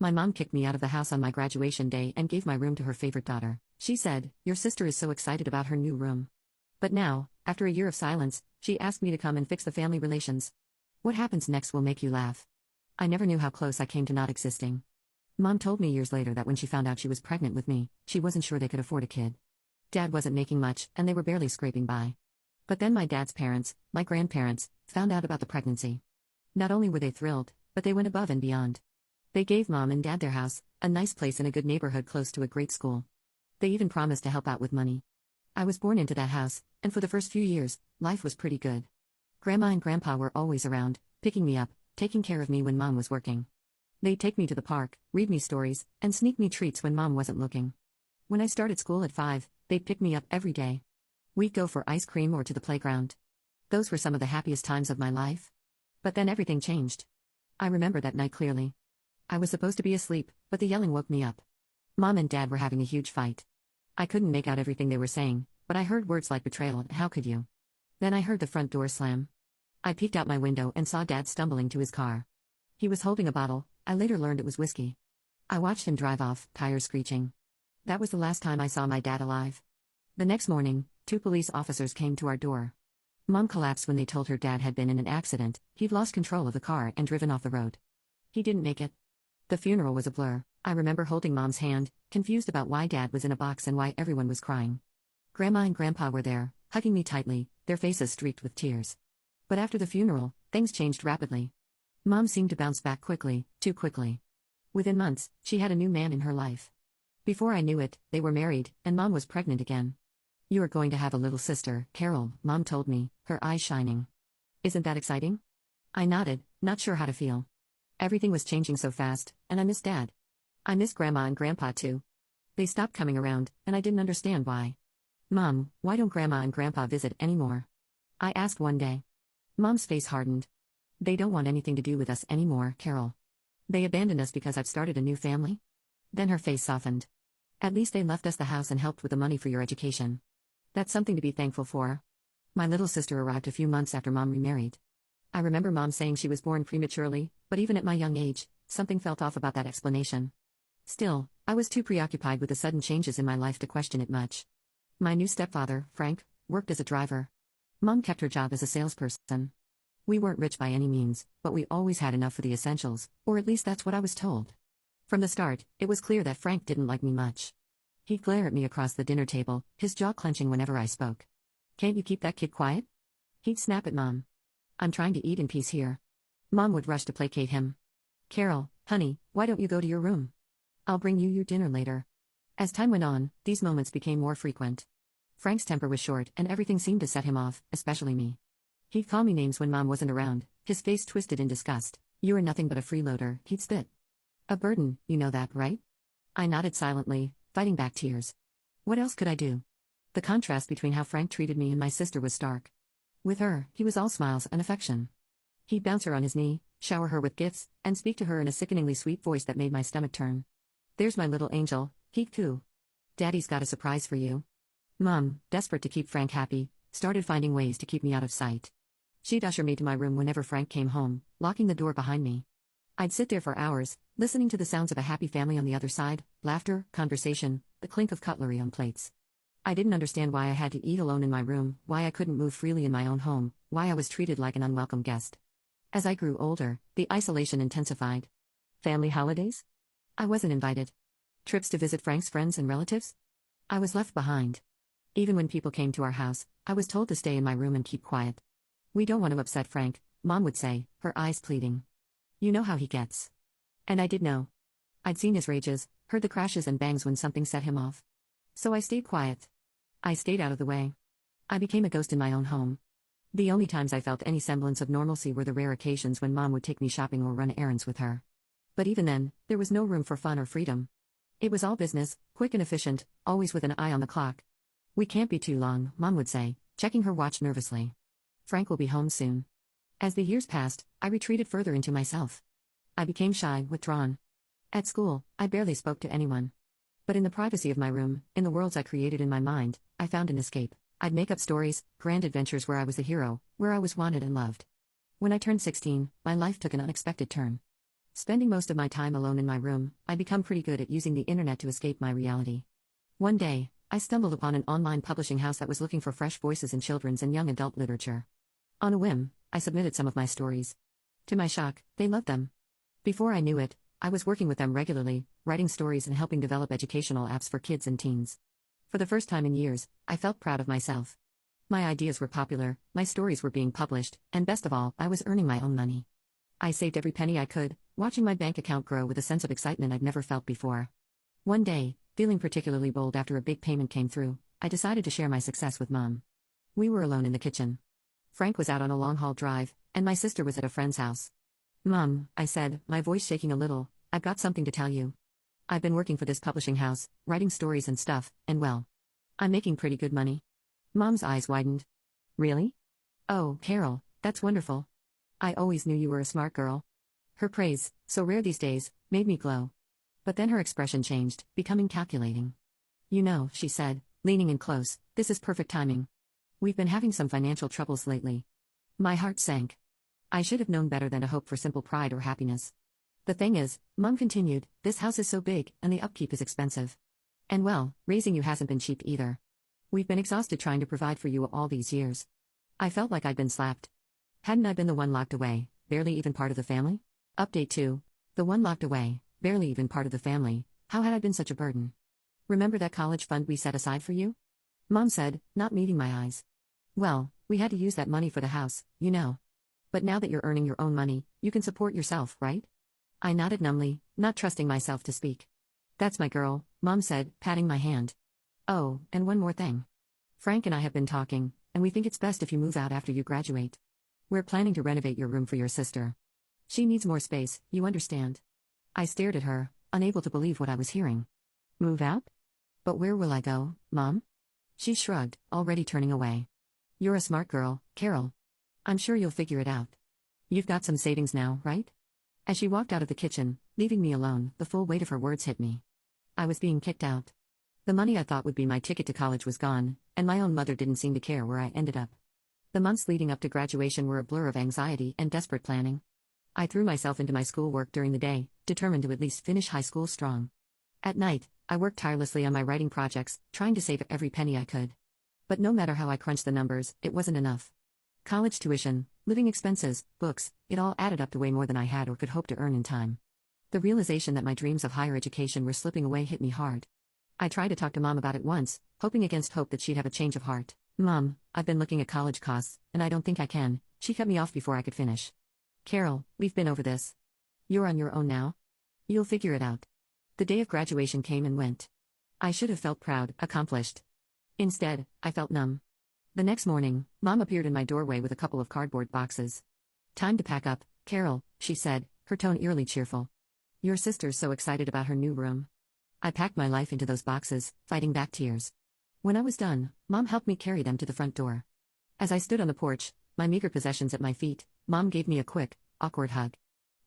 My mom kicked me out of the house on my graduation day and gave my room to her favorite daughter. She said, "Your sister is so excited about her new room." But now, after a year of silence, she asked me to come and fix the family relations. What happens next will make you laugh. I never knew how close I came to not existing. Mom told me years later that when she found out she was pregnant with me, she wasn't sure they could afford a kid. Dad wasn't making much, and they were barely scraping by. But then my dad's parents, my grandparents, found out about the pregnancy. Not only were they thrilled, but they went above and beyond. They gave Mom and Dad their house, a nice place in a good neighborhood close to a great school. They even promised to help out with money. I was born into that house, and for the first few years, life was pretty good. Grandma and Grandpa were always around, picking me up, taking care of me when Mom was working. They'd take me to the park, read me stories, and sneak me treats when Mom wasn't looking. When I started school at 5, they'd pick me up every day. We'd go for ice cream or to the playground. Those were some of the happiest times of my life. But then everything changed. I remember that night clearly. I was supposed to be asleep, but the yelling woke me up. Mom and Dad were having a huge fight. I couldn't make out everything they were saying, but I heard words like betrayal and how could you. Then I heard the front door slam. I peeked out my window and saw Dad stumbling to his car. He was holding a bottle. I later learned it was whiskey. I watched him drive off, tires screeching. That was the last time I saw my dad alive. The next morning, 2 police officers came to our door. Mom collapsed when they told her dad had been in an accident. He'd lost control of the car and driven off the road. He didn't make it. The funeral was a blur. I remember holding Mom's hand, confused about why Dad was in a box and why everyone was crying. Grandma and Grandpa were there, hugging me tightly, their faces streaked with tears. But after the funeral, things changed rapidly. Mom seemed to bounce back quickly, too quickly. Within months, she had a new man in her life. Before I knew it, they were married, and Mom was pregnant again. "You are going to have a little sister, Carol," Mom told me, her eyes shining. "Isn't that exciting?" I nodded, not sure how to feel. Everything was changing so fast, and I missed Dad. I missed Grandma and Grandpa too. They stopped coming around, and I didn't understand why. "Mom, why don't Grandma and Grandpa visit anymore?" I asked one day. Mom's face hardened. "They don't want anything to do with us anymore, Carol. They abandoned us because I've started a new family?" Then her face softened. "At least they left us the house and helped with the money for your education. That's something to be thankful for." My little sister arrived a few months after Mom remarried. I remember Mom saying she was born prematurely, but even at my young age, something felt off about that explanation. Still, I was too preoccupied with the sudden changes in my life to question it much. My new stepfather, Frank, worked as a driver. Mom kept her job as a salesperson. We weren't rich by any means, but we always had enough for the essentials, or at least that's what I was told. From the start, it was clear that Frank didn't like me much. He'd glare at me across the dinner table, his jaw clenching whenever I spoke. "Can't you keep that kid quiet?" He'd snap at Mom. "I'm trying to eat in peace here." Mom would rush to placate him. "Carol, honey, why don't you go to your room? I'll bring you your dinner later." As time went on, these moments became more frequent. Frank's temper was short and everything seemed to set him off, especially me. He'd call me names when Mom wasn't around, his face twisted in disgust. "You are nothing but a freeloader," he'd spit. "A burden, you know that, right?" I nodded silently, fighting back tears. What else could I do? The contrast between how Frank treated me and my sister was stark. With her, he was all smiles and affection. He'd bounce her on his knee, shower her with gifts, and speak to her in a sickeningly sweet voice that made my stomach turn. "There's my little angel," he'd coo. "Daddy's got a surprise for you." Mom, desperate to keep Frank happy, started finding ways to keep me out of sight. She'd usher me to my room whenever Frank came home, locking the door behind me. I'd sit there for hours, listening to the sounds of a happy family on the other side, laughter, conversation, the clink of cutlery on plates. I didn't understand why I had to eat alone in my room, why I couldn't move freely in my own home, why I was treated like an unwelcome guest. As I grew older, the isolation intensified. Family holidays? I wasn't invited. Trips to visit Frank's friends and relatives? I was left behind. Even when people came to our house, I was told to stay in my room and keep quiet. "We don't want to upset Frank," Mom would say, her eyes pleading. "You know how he gets." And I did know. I'd seen his rages, heard the crashes and bangs when something set him off. So I stayed quiet. I stayed out of the way. I became a ghost in my own home. The only times I felt any semblance of normalcy were the rare occasions when Mom would take me shopping or run errands with her. But even then, there was no room for fun or freedom. It was all business, quick and efficient, always with an eye on the clock. "We can't be too long," Mom would say, checking her watch nervously. "Frank will be home soon." As the years passed, I retreated further into myself. I became shy, withdrawn. At school, I barely spoke to anyone. But in the privacy of my room, in the worlds I created in my mind, I found an escape. I'd make up stories, grand adventures where I was the hero, where I was wanted and loved. When I turned 16, my life took an unexpected turn. Spending most of my time alone in my room, I become pretty good at using the internet to escape my reality. One day, I stumbled upon an online publishing house that was looking for fresh voices in children's and young adult literature. On a whim, I submitted some of my stories. To my shock, they loved them. Before I knew it, I was working with them regularly, writing stories and helping develop educational apps for kids and teens. For the first time in years, I felt proud of myself. My ideas were popular, my stories were being published, and best of all, I was earning my own money. I saved every penny I could, watching my bank account grow with a sense of excitement I'd never felt before. One day, feeling particularly bold after a big payment came through, I decided to share my success with Mom. We were alone in the kitchen. Frank was out on a long-haul drive, and my sister was at a friend's house. "Mom," I said, my voice shaking a little, "I've got something to tell you. I've been working for this publishing house, writing stories and stuff, and well, I'm making pretty good money." Mom's eyes widened. "Really? Oh, Carol, that's wonderful. I always knew you were a smart girl." Her praise, so rare these days, made me glow. But then her expression changed, becoming calculating. "You know," she said, leaning in close, "this is perfect timing. We've been having some financial troubles lately." My heart sank. I should have known better than to hope for simple pride or happiness. "The thing is," Mom continued, "this house is so big, and the upkeep is expensive. And well, raising you hasn't been cheap either. We've been exhausted trying to provide for you all these years." I felt like I'd been slapped. Hadn't I been the one locked away, barely even part of the family? Update 2. The one locked away, barely even part of the family. How had I been such a burden? "Remember that college fund we set aside for you?" Mom said, not meeting my eyes. "Well, we had to use that money for the house, you know. But now that you're earning your own money, you can support yourself, right?" I nodded numbly, not trusting myself to speak. "That's my girl," Mom said, patting my hand. "Oh, and one more thing. Frank and I have been talking, and we think it's best if you move out after you graduate. We're planning to renovate your room for your sister. She needs more space, you understand." I stared at her, unable to believe what I was hearing. "Move out? But where will I go, Mom?" She shrugged, already turning away. "You're a smart girl, Carol. I'm sure you'll figure it out. You've got some savings now, right?" As she walked out of the kitchen, leaving me alone, the full weight of her words hit me. I was being kicked out. The money I thought would be my ticket to college was gone, and my own mother didn't seem to care where I ended up. The months leading up to graduation were a blur of anxiety and desperate planning. I threw myself into my schoolwork during the day, determined to at least finish high school strong. At night, I worked tirelessly on my writing projects, trying to save every penny I could. But no matter how I crunched the numbers, it wasn't enough. College tuition, living expenses, books, it all added up to way more than I had or could hope to earn in time. The realization that my dreams of higher education were slipping away hit me hard. I tried to talk to Mom about it once, hoping against hope that she'd have a change of heart. "Mom, I've been looking at college costs, and I don't think I can." She cut me off before I could finish. "Carol, we've been over this. You're on your own now. You'll figure it out." The day of graduation came and went. I should have felt proud, accomplished. Instead, I felt numb. The next morning, Mom appeared in my doorway with a couple of cardboard boxes. "Time to pack up, Carol," she said, her tone eerily cheerful. "Your sister's so excited about her new room." I packed my life into those boxes, fighting back tears. When I was done, Mom helped me carry them to the front door. As I stood on the porch, my meager possessions at my feet, Mom gave me a quick, awkward hug.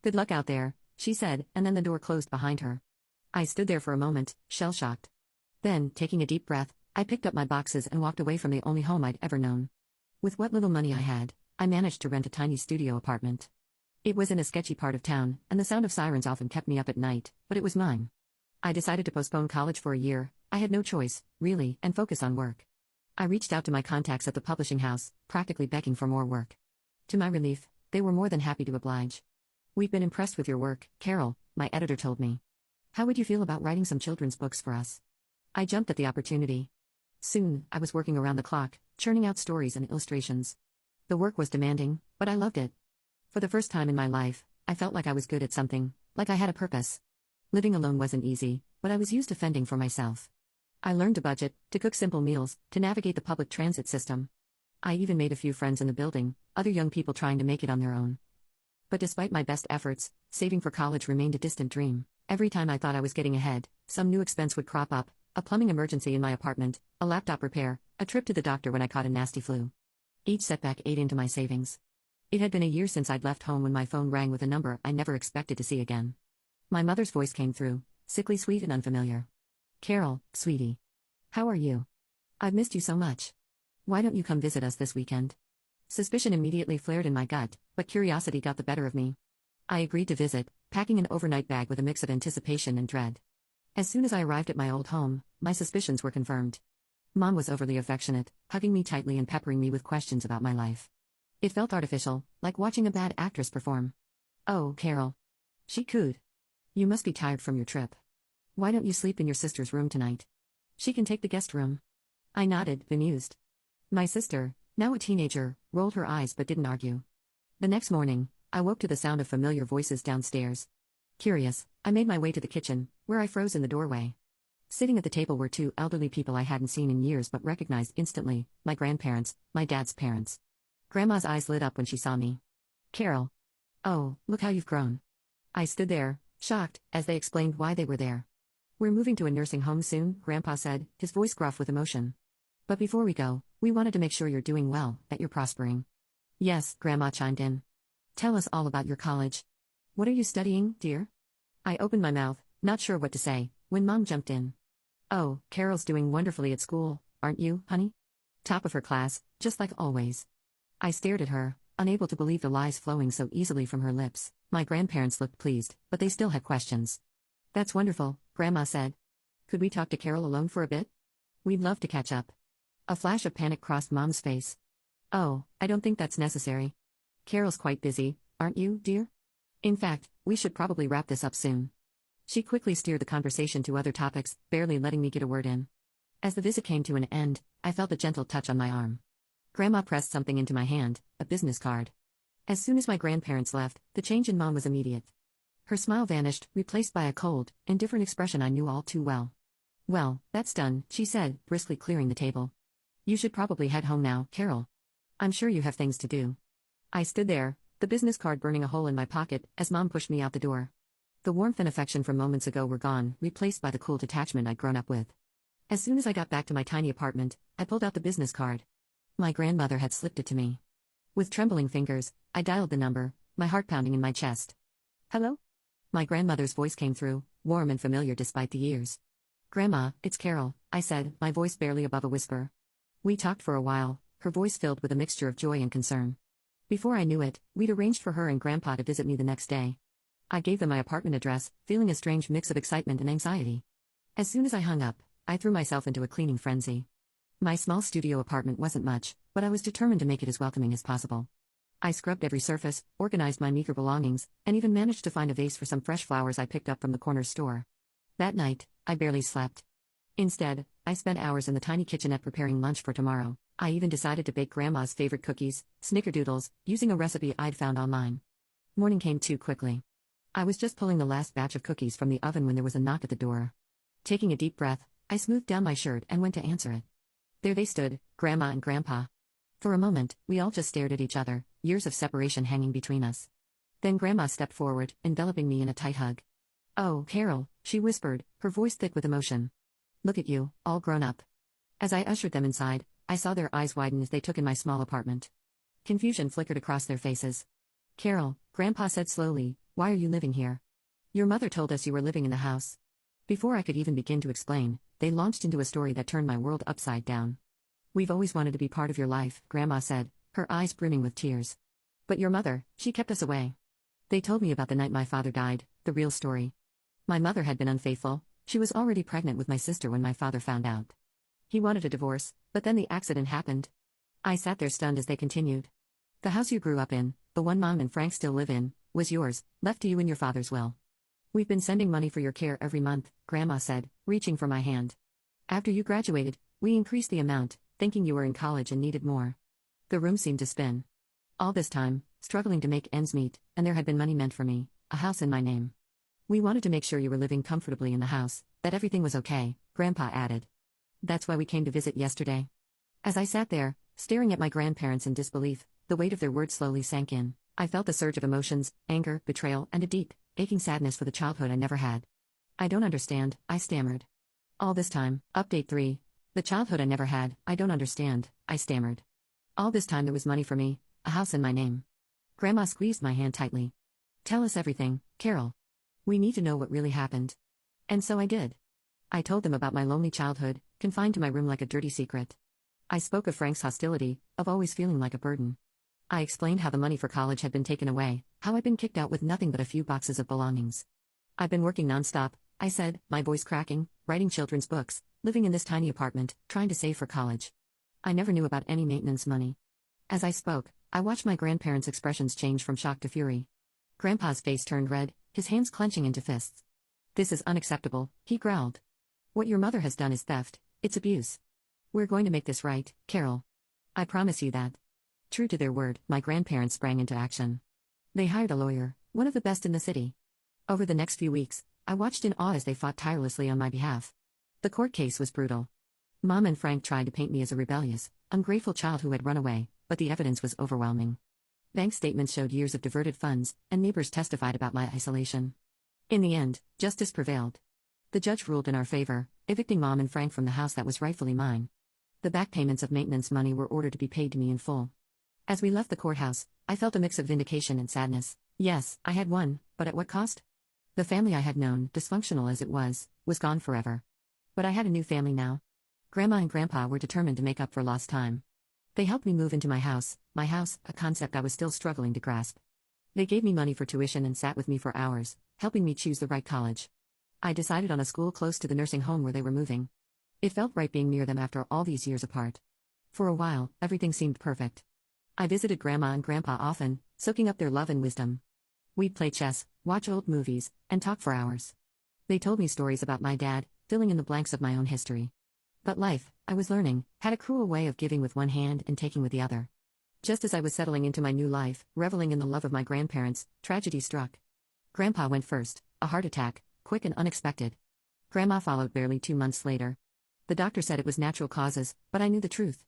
"Good luck out there," she said, and then the door closed behind her. I stood there for a moment, shell-shocked. Then, taking a deep breath, I picked up my boxes and walked away from the only home I'd ever known. With what little money I had, I managed to rent a tiny studio apartment. It was in a sketchy part of town, and the sound of sirens often kept me up at night, but it was mine. I decided to postpone college for a year. I had no choice, really, and focus on work. I reached out to my contacts at the publishing house, practically begging for more work. To my relief, they were more than happy to oblige. "We've been impressed with your work, Carol," my editor told me. "How would you feel about writing some children's books for us?" I jumped at the opportunity. Soon, I was working around the clock, churning out stories and illustrations. The work was demanding, but I loved it. For the first time in my life, I felt like I was good at something, like I had a purpose. Living alone wasn't easy, but I was used to fending for myself. I learned to budget, to cook simple meals, to navigate the public transit system. I even made a few friends in the building, other young people trying to make it on their own. But despite my best efforts, saving for college remained a distant dream. Every time I thought I was getting ahead, some new expense would crop up: a plumbing emergency in my apartment, a laptop repair, a trip to the doctor when I caught a nasty flu. Each setback ate into my savings. It had been a year since I'd left home when my phone rang with a number I never expected to see again. My mother's voice came through, sickly sweet and unfamiliar. "Carol, sweetie. How are you? I've missed you so much. Why don't you come visit us this weekend?" Suspicion immediately flared in my gut, but curiosity got the better of me. I agreed to visit, packing an overnight bag with a mix of anticipation and dread. As soon as I arrived at my old home, my suspicions were confirmed. Mom was overly affectionate, hugging me tightly and peppering me with questions about my life. It felt artificial, like watching a bad actress perform. "Oh, Carol," she cooed. "You must be tired from your trip. Why don't you sleep in your sister's room tonight? She can take the guest room." I nodded, bemused. My sister, now a teenager, rolled her eyes but didn't argue. The next morning, I woke to the sound of familiar voices downstairs. Curious, I made my way to the kitchen, where I froze in the doorway. Sitting at the table were two elderly people I hadn't seen in years but recognized instantly, my grandparents, my dad's parents. Grandma's eyes lit up when she saw me. "Carol. Oh, look how you've grown." I stood there, shocked, as they explained why they were there. "We're moving to a nursing home soon," Grandpa said, his voice gruff with emotion. "But before we go, we wanted to make sure you're doing well, that you're prospering." "Yes," Grandma chimed in. "Tell us all about your college. What are you studying, dear?" I opened my mouth, not sure what to say, when Mom jumped in. "Oh, Carol's doing wonderfully at school, aren't you, honey? Top of her class, just like always." I stared at her, unable to believe the lies flowing so easily from her lips. My grandparents looked pleased, but they still had questions. "That's wonderful," Grandma said. "Could we talk to Carol alone for a bit? We'd love to catch up." A flash of panic crossed Mom's face. "Oh, I don't think that's necessary. Carol's quite busy, aren't you, dear? In fact, we should probably wrap this up soon." She quickly steered the conversation to other topics, barely letting me get a word in. As the visit came to an end, I felt a gentle touch on my arm. Grandma pressed something into my hand, a business card. As soon as my grandparents left, the change in Mom was immediate. Her smile vanished, replaced by a cold, indifferent expression I knew all too well. "Well, that's done," she said, briskly clearing the table. "You should probably head home now, Carol. I'm sure you have things to do." I stood there, the business card burning a hole in my pocket, as Mom pushed me out the door. The warmth and affection from moments ago were gone, replaced by the cool detachment I'd grown up with. As soon as I got back to my tiny apartment, I pulled out the business card. My grandmother had slipped it to me. With trembling fingers, I dialed the number, my heart pounding in my chest. "Hello?" My grandmother's voice came through, warm and familiar despite the years. "Grandma, it's Carol," I said, my voice barely above a whisper. We talked for a while, her voice filled with a mixture of joy and concern. Before I knew it, we'd arranged for her and Grandpa to visit me the next day. I gave them my apartment address, feeling a strange mix of excitement and anxiety. As soon as I hung up, I threw myself into a cleaning frenzy. My small studio apartment wasn't much, but I was determined to make it as welcoming as possible. I scrubbed every surface, organized my meager belongings, and even managed to find a vase for some fresh flowers I picked up from the corner store. That night, I barely slept. Instead, I spent hours in the tiny kitchenette preparing lunch for tomorrow. I even decided to bake Grandma's favorite cookies, snickerdoodles, using a recipe I'd found online. Morning came too quickly. I was just pulling the last batch of cookies from the oven when there was a knock at the door. Taking a deep breath, I smoothed down my shirt and went to answer it. There they stood, Grandma and Grandpa. For a moment, we all just stared at each other, years of separation hanging between us. Then Grandma stepped forward, enveloping me in a tight hug. "Oh, Carol," she whispered, her voice thick with emotion. "Look at you, all grown up." As I ushered them inside, I saw their eyes widen as they took in my small apartment. Confusion flickered across their faces. "Carol," Grandpa said slowly, "why are you living here? Your mother told us you were living in the house." Before I could even begin to explain, they launched into a story that turned my world upside down. "We've always wanted to be part of your life," Grandma said, her eyes brimming with tears. "But your mother, she kept us away. They told me about the night my father died, the real story. My mother had been unfaithful, she was already pregnant with my sister when my father found out. He wanted a divorce, but then the accident happened." I sat there stunned as they continued. "The house you grew up in, the one Mom and Frank still live in, was yours, left to you in your father's will. We've been sending money for your care every month," Grandma said, reaching for my hand. "After you graduated, we increased the amount, thinking you were in college and needed more." The room seemed to spin. All this time, struggling to make ends meet, and there had been money meant for me, a house in my name. "We wanted to make sure you were living comfortably in the house, that everything was okay," Grandpa added. "That's why we came to visit yesterday." As I sat there, staring at my grandparents in disbelief, the weight of their words slowly sank in. I felt a surge of emotions, anger, betrayal, and a deep, aching sadness for the childhood I never had. "I don't understand," I stammered. All this time, update 3. The childhood I never had, I don't understand, I stammered. All this time there was money for me, a house in my name. Grandma squeezed my hand tightly. "Tell us everything, Carol. We need to know what really happened." And so I did. I told them about my lonely childhood, confined to my room like a dirty secret. I spoke of Frank's hostility, of always feeling like a burden. I explained how the money for college had been taken away, How I'd been kicked out with nothing but a few boxes of belongings. I've been working nonstop, I said, my voice cracking, writing children's books, living in this tiny apartment, trying to save for college. I never knew about any maintenance money. As I spoke, I watched my grandparents' expressions change from shock to fury. Grandpa's face turned red, his hands clenching into fists. This is unacceptable, he growled. What your mother has done is theft, it's abuse. We're going to make this right, Carol. I promise you that. True to their word, my grandparents sprang into action. They hired a lawyer, one of the best in the city. Over the next few weeks, I watched in awe as they fought tirelessly on my behalf. The court case was brutal. Mom and Frank tried to paint me as a rebellious, ungrateful child who had run away, but the evidence was overwhelming. Bank statements showed years of diverted funds, and neighbors testified about my isolation. In the end, justice prevailed. The judge ruled in our favor, evicting Mom and Frank from the house that was rightfully mine. The back payments of maintenance money were ordered to be paid to me in full. As we left the courthouse, I felt a mix of vindication and sadness. Yes, I had won, but at what cost? The family I had known, dysfunctional as it was gone forever. But I had a new family now. Grandma and Grandpa were determined to make up for lost time. They helped me move into my house, a concept I was still struggling to grasp. They gave me money for tuition and sat with me for hours, helping me choose the right college. I decided on a school close to the nursing home where they were moving. It felt right being near them after all these years apart. For a while, everything seemed perfect. I visited Grandma and Grandpa often, soaking up their love and wisdom. We'd play chess, watch old movies, and talk for hours. They told me stories about my dad, filling in the blanks of my own history. But life, I was learning, had a cruel way of giving with one hand and taking with the other. Just as I was settling into my new life, reveling in the love of my grandparents, tragedy struck. Grandpa went first, a heart attack, quick and unexpected. Grandma followed barely 2 months later. The doctor said it was natural causes, but I knew the truth.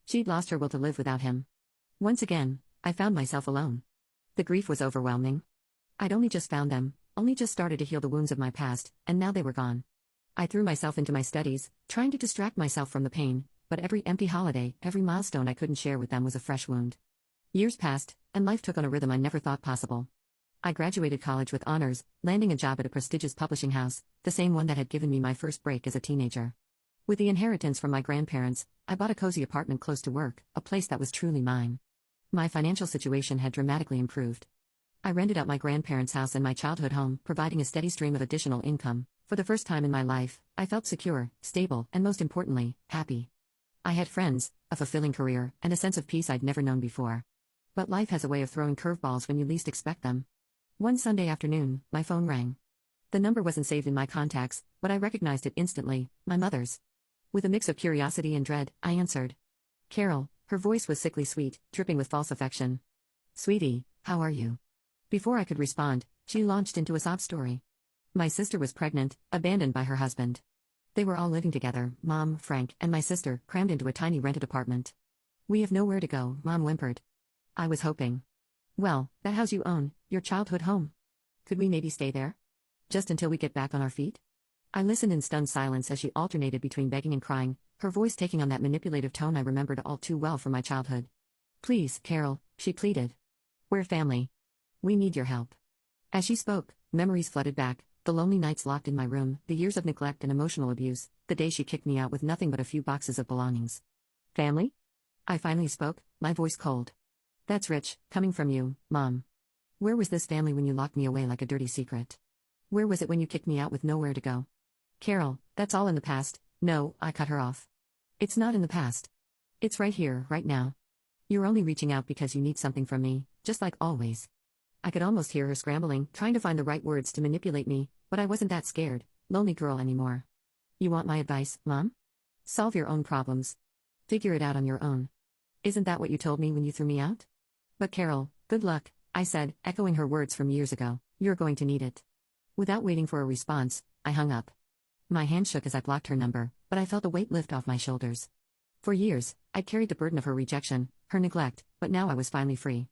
She'd lost her will to live without him. Once again, I found myself alone. The grief was overwhelming. I'd only just found them, only just started to heal the wounds of my past, and now they were gone. I threw myself into my studies, trying to distract myself from the pain, but every empty holiday, every milestone I couldn't share with them was a fresh wound. Years passed, and life took on a rhythm I never thought possible. I graduated college with honors, landing a job at a prestigious publishing house, the same one that had given me my first break as a teenager. With the inheritance from my grandparents, I bought a cozy apartment close to work, a place that was truly mine. My financial situation had dramatically improved. I rented out my grandparents' house and my childhood home, providing a steady stream of additional income. For the first time in my life, I felt secure, stable, and most importantly, happy. I had friends, a fulfilling career, and a sense of peace I'd never known before. But life has a way of throwing curveballs when you least expect them. One Sunday afternoon, my phone rang. The number wasn't saved in my contacts, but I recognized it instantly, my mother's. With a mix of curiosity and dread, I answered. Carol, her voice was sickly sweet, dripping with false affection. Sweetie, how are you? Before I could respond, she launched into a sob story. My sister was pregnant, abandoned by her husband. They were all living together, Mom, Frank, and my sister, crammed into a tiny rented apartment. We have nowhere to go, Mom whimpered. I was hoping. Well, that house you own, your childhood home. Could we maybe stay there? Just until we get back on our feet? I listened in stunned silence as she alternated between begging and crying, her voice taking on that manipulative tone I remembered all too well from my childhood. Please, Carol, she pleaded. We're family. We need your help. As she spoke, memories flooded back, the lonely nights locked in my room, the years of neglect and emotional abuse, the day she kicked me out with nothing but a few boxes of belongings. Family? I finally spoke, my voice cold. That's rich, coming from you, Mom. Where was this family when you locked me away like a dirty secret? Where was it when you kicked me out with nowhere to go? Carol, that's all in the past. No, I cut her off. It's not in the past. It's right here, right now. You're only reaching out because you need something from me, just like always. I could almost hear her scrambling, trying to find the right words to manipulate me, but I wasn't that scared, lonely girl anymore. You want my advice, Mom? Solve your own problems. Figure it out on your own. Isn't that what you told me when you threw me out? But Carol, good luck, I said, echoing her words from years ago. You're going to need it. Without waiting for a response, I hung up. My hand shook as I blocked her number, but I felt a weight lift off my shoulders. For years, I'd carried the burden of her rejection, her neglect, but now I was finally free.